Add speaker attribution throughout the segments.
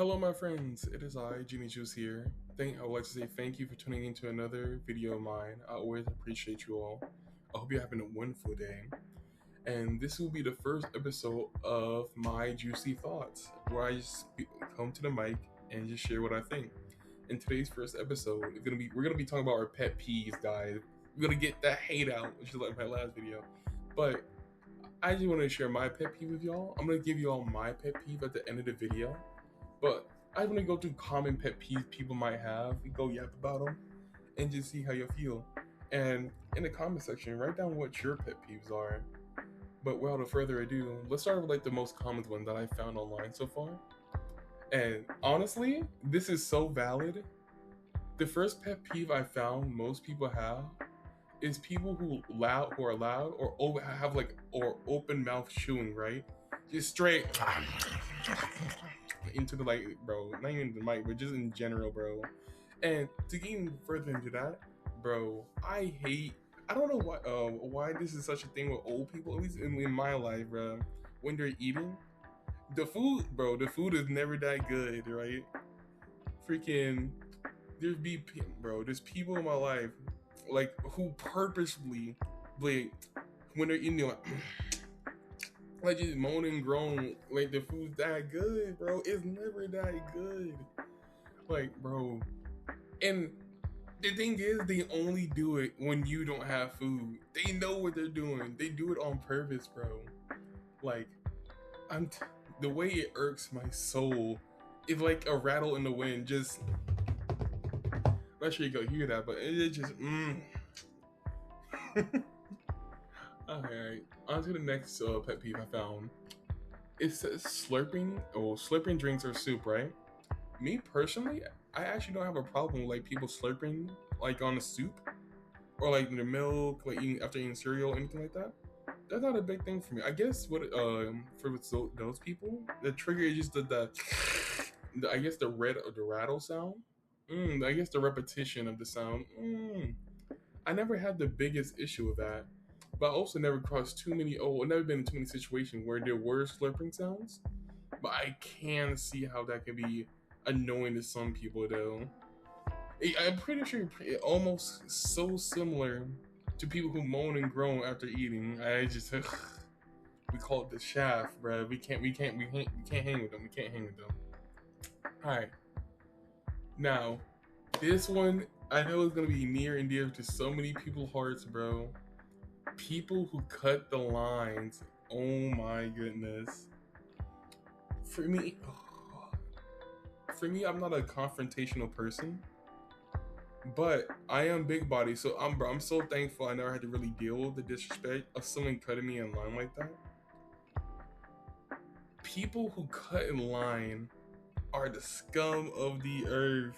Speaker 1: Hello, my friends. It is I, Genie Juice here. I would like to say thank you for tuning into another video of mine. I always appreciate you all. I hope you're having a wonderful day. And this will be the first episode of my juicy thoughts, where I just come to the mic and just share what I think. In today's first episode, we're gonna be talking about our pet peeves, guys. We're gonna get that hate out, which is like my last video. But I just want to share my pet peeve with y'all. I'm gonna give you all my pet peeve at the end of the video. But I want to go through common pet peeves people might have, go yap about them, and just see how you feel. And in the comment section, write down what your pet peeves are. But without further ado, let's start with like the most common one that I found online so far. And honestly, this is so valid. The first pet peeve I found most people have is people who are loud or have open mouth chewing, right? Just straight into the light, bro. Not even the mic, but just in general, bro. And to get even further into that, bro, I don't know why this is such a thing with old people, at least in my life, bro. When they're eating, the food is never that good, right? Freaking, there's people in my life, like, who purposely, like, when they're eating, they're like just moan and groan, like the food's that good, bro. It's never that good. Like, bro. And the thing is, they only do it when you don't have food. They know what they're doing. They do it on purpose, bro. Like, the way it irks my soul is like a rattle in the wind. Just, I'm not sure you can hear that, but it just, Alright, on to the next pet peeve I found. It says slurping drinks or soup, right? Me personally, I actually don't have a problem with like people slurping like on a soup or like the milk, like after eating cereal, anything like that. That's not a big thing for me. I guess for those people, the trigger is just the I guess the rattle sound. I guess the repetition of the sound. I never had the biggest issue with that, but I also never crossed too many. I've never been in too many situations where there were slurping sounds. But I can see how that can be annoying to some people, though. I'm pretty sure it almost so similar to people who moan and groan after eating. I just we call it the shaft, bro. We can't hang with them. We can't hang with them. All right, now this one I know is gonna be near and dear to so many people's hearts, bro. People who cut the lines. Oh my goodness. For me, I'm not a confrontational person, but I am big body, so I'm so thankful I never had to really deal with the disrespect of someone cutting me in line like that. People who cut in line are the scum of the earth.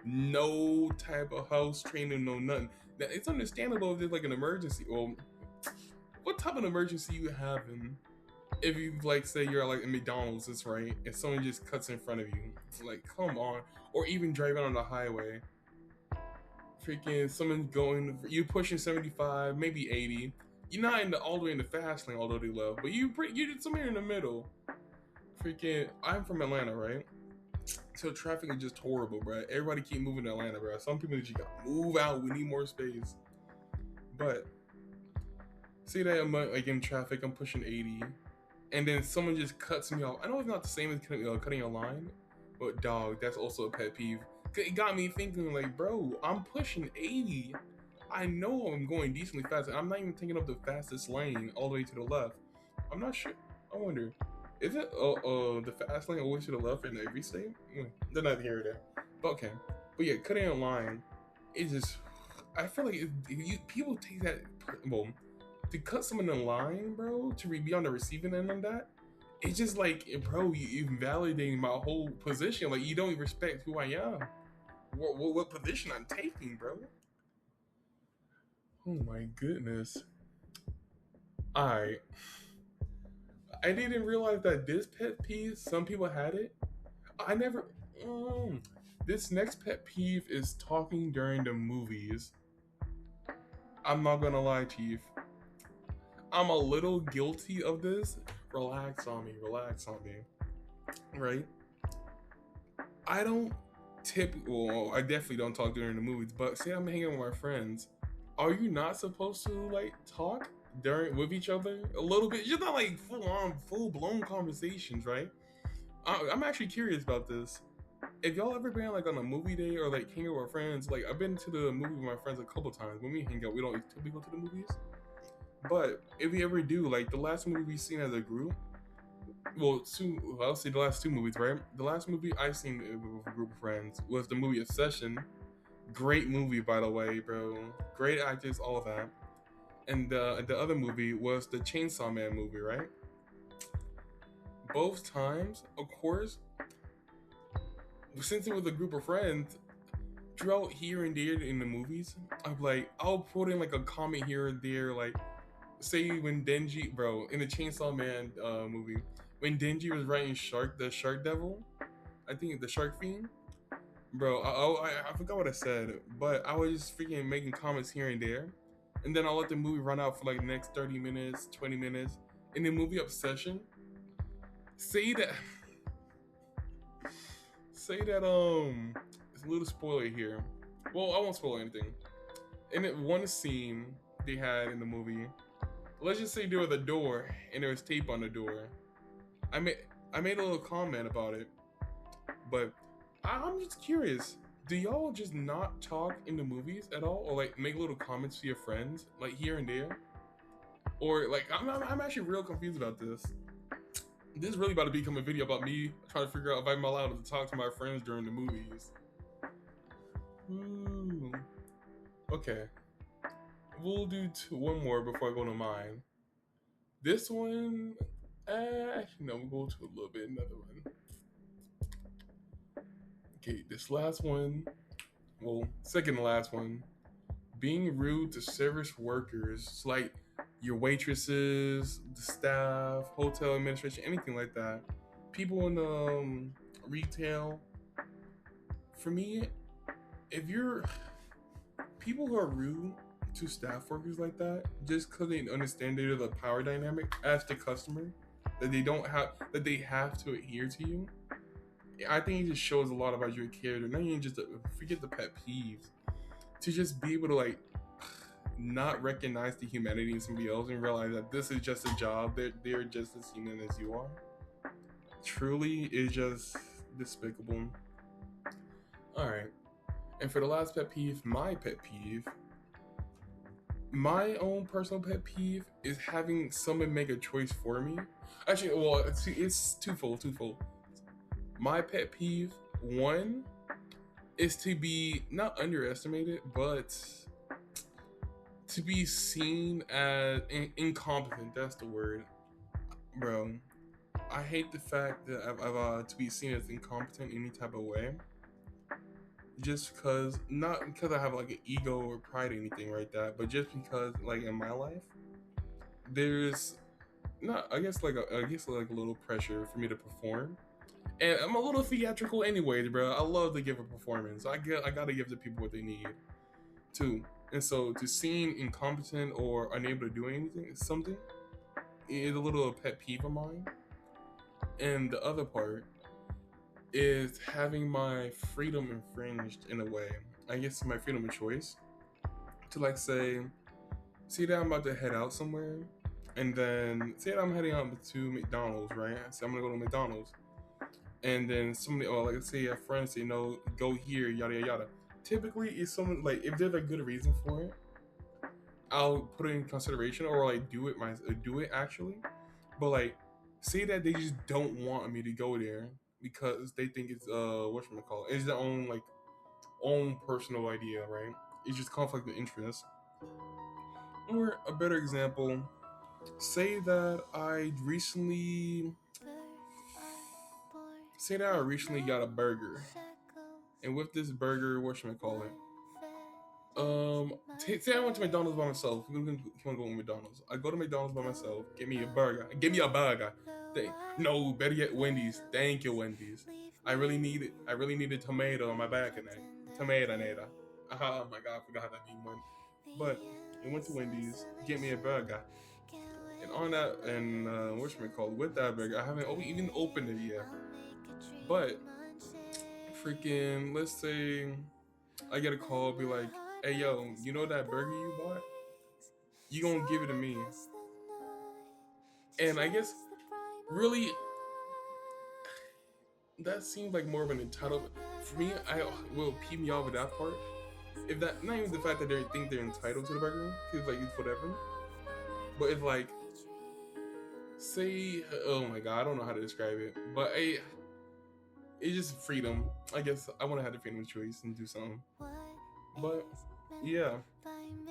Speaker 1: No type of house training, no nothing. Now, it's understandable if there's like an emergency. Well, what type of emergency you having? If you like say you're like at McDonald's, that's right, and someone just cuts in front of you, like come on, or even driving on the highway, freaking someone you pushing 75, maybe 80. You're not all the way in the fast lane, although they love, but you did somewhere in the middle. Freaking, I'm from Atlanta, right? So traffic is just horrible, bro. Everybody keep moving to Atlanta, bro. Some people just gotta move out. We need more space. But see that I'm like in traffic, I'm pushing 80. And then someone just cuts me off. I know it's not the same as cutting a line, but dog, that's also a pet peeve. It got me thinking, like, bro, I'm pushing 80. I know I'm going decently fast. I'm not even taking up the fastest lane all the way to the left. I'm not sure. I wonder, is it the fast lane always to the left in every state? They're not here or there. But okay. But yeah, cutting a line, it just, I feel like people take that, well, to cut someone in line, bro, to be on the receiving end of that, it's just like, bro, you invalidating my whole position. Like, you don't even respect who I am. What position I'm taking, bro. Oh my goodness. Alright. I didn't realize that this pet peeve, some people had it. I never. This next pet peeve is talking during the movies. I'm not gonna lie, Chief. I'm a little guilty of this. Relax on me, right? I don't well, I definitely don't talk during the movies, but say I'm hanging with my friends, are you not supposed to like talk during with each other a little bit? Just not like full on, full blown conversations, right? I'm actually curious about this. If y'all ever been like on a movie day or like hanging with friends, like I've been to the movie with my friends a couple times. When we hang out, we don't typically go to the movies. But if we ever do, like the last movie we seen as a group, I'll say the last two movies, right? The last movie I seen with a group of friends was the movie Obsession. Great movie, by the way, bro. Great actors, all of that. And the other movie was the Chainsaw Man movie, right? Both times, of course, since it was a group of friends, throughout here and there in the movies, I'm like, I'll put in like a comment here and there, like, say when Denji, bro, in the Chainsaw Man movie, when Denji was writing the Shark Devil, I think the Shark Fiend, bro, I forgot what I said, but I was just freaking making comments here and there, and then I'll let the movie run out for like the next 30 minutes, 20 minutes. In the movie Obsession, say that, it's a little spoiler here. Well, I won't spoil anything. In that one scene they had in the movie, let's just say there was a door and there was tape on the door. I made I made a little comment about it, but I'm just curious. Do y'all just not talk in the movies at all, or like make little comments to your friends, like here and there, or like I'm actually real confused about this. This is really about to become a video about me trying to figure out if I'm allowed to talk to my friends during the movies. Hmm. Okay, we'll do one more before I go to mine. This one, actually, no, we'll go to a little bit another one. Okay, this last one, well, second to last one, being rude to service workers, like your waitresses, the staff, hotel administration, anything like that. People in retail. For me, if you're people who are rude to staff workers like that, just because they understand the power dynamic as the customer, that they have to adhere to you. I think it just shows a lot about your character. Not even just forget the pet peeves, to just be able to like not recognize the humanity in somebody else and realize that this is just a job. They're just as human as you are. Truly, is just despicable. All right, and for the last pet peeve, my own personal pet peeve is having someone make a choice for me. Actually, well, it's twofold. Twofold. My pet peeve one is to be not underestimated, but to be seen as incompetent. That's the word, bro. I hate the fact that I've to be seen as incompetent in any type of way. Just because, not because I have like an ego or pride or anything like that, but just because, like in my life, there's not, I guess like a little pressure for me to perform, and I'm a little theatrical anyways, bro. I love to give a performance. I gotta give the people what they need too. And so to seem incompetent or unable to do anything, something is a little pet peeve of mine. And the other part is having my freedom infringed in a way. I guess my freedom of choice to like see that I'm about to head out somewhere, and then say that I'm heading out to McDonald's, right? So I'm gonna go to McDonald's, and then somebody, or like let's say a friend say, no, go here, yada yada yada. Typically, it's someone like if there's a good reason for it, I'll put it in consideration or like do it actually. But like, say that they just don't want me to go there because they think it's whatchamacallit, it's their own like own personal idea, right? It's just conflict of interest. Or a better example, say that I recently got a burger, and with this burger, whatchamacallit, say I went to McDonald's by myself. We're gonna go to McDonald's. I go to McDonald's by myself. Get me a burger. Give me a burger. No, better yet, Wendy's. Thank you, Wendy's. I really need it. I really need a tomato on my back and tomato nada. Oh my god, I forgot how that name went. But I went to Wendy's. Get me a burger. And on that, and with that burger, I haven't even opened it yet. But freaking, let's say I get a call, be like, hey yo, you know that burger you bought? You gonna give it to me? And I guess really that seems like more of an entitlement. For me, I will peeve me off with that part. If that, not even the fact that they think they're entitled to the burger, because like it's whatever. But it's like, say, oh my god, I don't know how to describe it, but it's just freedom. I guess I want to have the freedom of choice and do something. But yeah,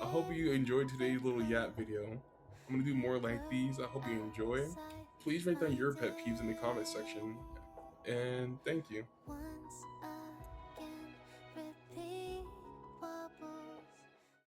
Speaker 1: I hope you enjoyed today's little yap video. I'm gonna do more like these. I hope you enjoy. Please write down your pet peeves in the comment section. And thank you.